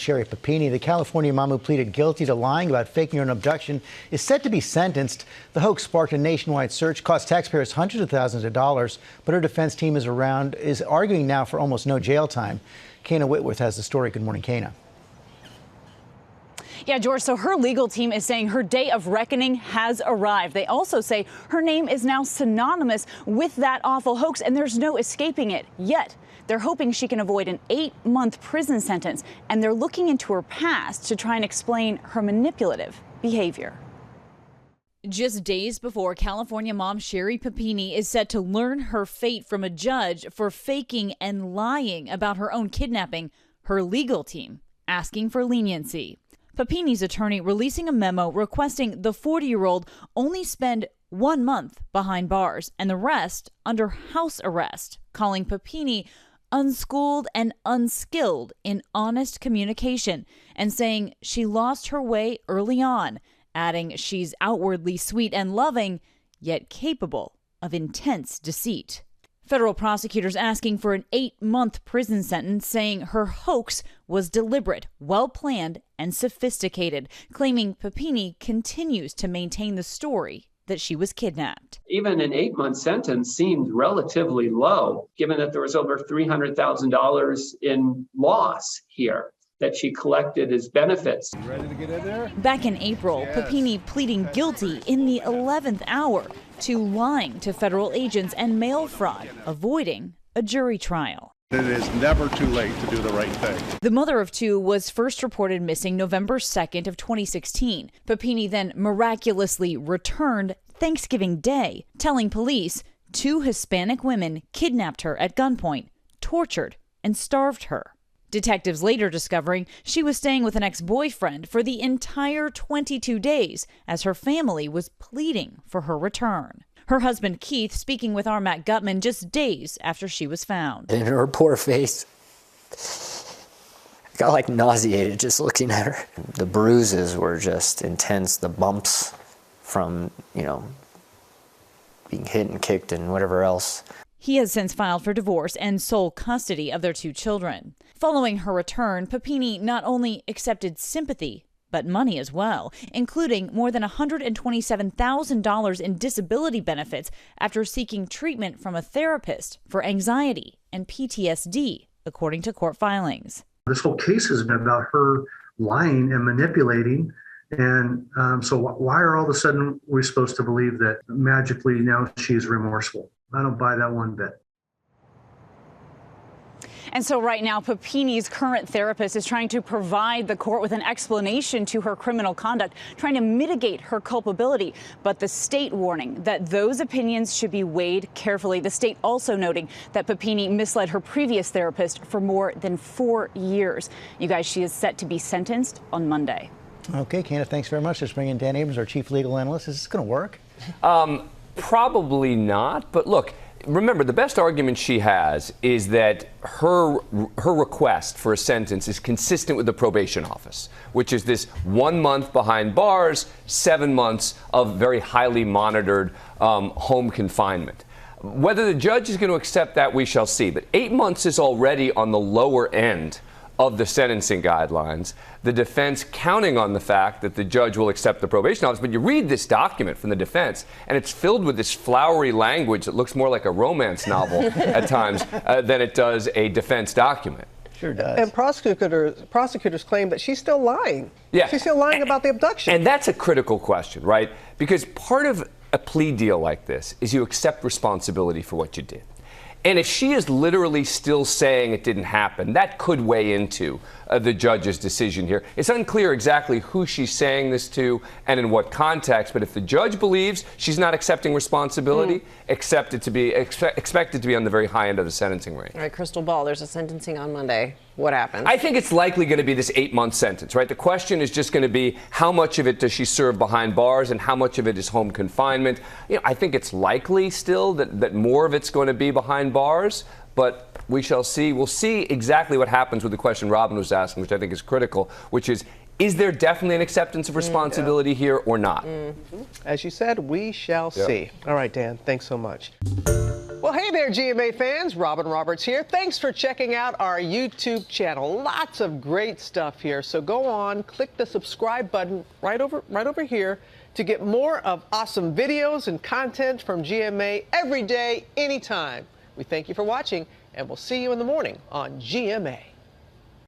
Sherri Papini, the California mom who pleaded guilty to lying about faking her abduction, is set to be sentenced. The hoax sparked a nationwide search, cost taxpayers hundreds of thousands of dollars, but her defense team is arguing now for almost no jail time. Kana Whitworth has the story. Good morning, Kana. Yeah, George, so her legal team is saying her day of reckoning has arrived. They also say her name is now synonymous with that awful hoax, and there's no escaping it yet. They're hoping she can avoid an 8-month prison sentence, and they're looking into her past to try and explain her manipulative behavior. Just days before, California mom Sherri Papini is set to learn her fate from a judge for faking and lying about her own kidnapping, her legal team asking for leniency. Papini's attorney releasing a memo requesting the 40-year-old only spend 1 month behind bars and the rest under house arrest, calling Papini unschooled and unskilled in honest communication, and saying she lost her way early on, adding she's outwardly sweet and loving, yet capable of intense deceit. Federal prosecutors asking for an 8-month prison sentence, saying her hoax was deliberate, well-planned, and sophisticated, claiming Papini continues to maintain the story that she was kidnapped. Even an 8-month sentence seemed relatively low, given that there was over $300,000 in loss here that she collected as benefits. You ready to get in there? Back in April, yes. Papini pleading guilty in the 11th hour to lying to federal agents and mail fraud, avoiding a jury trial. It is never too late to do the right thing. The mother of two was first reported missing November 2nd of 2016. Papini then miraculously returned Thanksgiving Day, telling police 2 Hispanic women kidnapped her at gunpoint, tortured, and starved her. Detectives later discovering she was staying with an ex-boyfriend for the entire 22 days as her family was pleading for her return. Her husband, Keith, speaking with our Matt Gutman just days after she was found. In her poor face, I got nauseated just looking at her. The bruises were just intense, the bumps from, being hit and kicked and whatever else. He has since filed for divorce and sole custody of their 2 children. Following her return, Papini not only accepted sympathy, but money as well, including more than $127,000 in disability benefits after seeking treatment from a therapist for anxiety and PTSD, according to court filings. This whole case has been about her lying and manipulating. And so why are all of a sudden we supposed to believe that magically now she's remorseful? I don't buy that one bit. And so right now, Papini's current therapist is trying to provide the court with an explanation to her criminal conduct, trying to mitigate her culpability. But the state warning that those opinions should be weighed carefully. The state also noting that Papini misled her previous therapist for more than 4 years. You guys, she is set to be sentenced on Monday. Okay, Kana, thanks very much. Let's bring in Dan Abrams, our chief legal analyst. Is this going to work? Probably not. But look, remember, the best argument she has is that her request for a sentence is consistent with the probation office, which is this 1 month behind bars, 7 months of very highly monitored home confinement. Whether the judge is going to accept that, we shall see. But 8 months is already on the lower end of the sentencing guidelines. The defense counting on the fact that the judge will accept the probation office. But you read this document from the defense, and it's filled with this flowery language that looks more like a romance novel at times than it does a defense document. Sure does. And prosecutors claim that she's still lying. Yeah. She's still lying about the abduction. And that's a critical question, right? Because part of a plea deal like this is you accept responsibility for what you did. And if she is literally still saying it didn't happen, that could weigh into the judge's decision here. It's unclear exactly who she's saying this to and in what context, but if the judge believes she's not accepting responsibility, expect it to be on the very high end of the sentencing range. All right, crystal ball, there's a sentencing on Monday. What happens? I think it's likely going to be this 8-month sentence, right? The question is just going to be how much of it does she serve behind bars and how much of it is home confinement. I think it's likely still that more of it's going to be behind bars, but we shall see. We'll see exactly what happens with the question Robin was asking, which I think is critical, which is there definitely an acceptance of responsibility here or not? As you said, we shall see. All right, Dan, thanks so much. Well, hey, Hey there, GMA fans. Robin Roberts here. Thanks for checking out our YouTube channel. Lots of great stuff here. So go on, click the subscribe button right over here to get more of awesome videos and content from GMA every day, anytime. We thank you for watching, and we'll see you in the morning on GMA.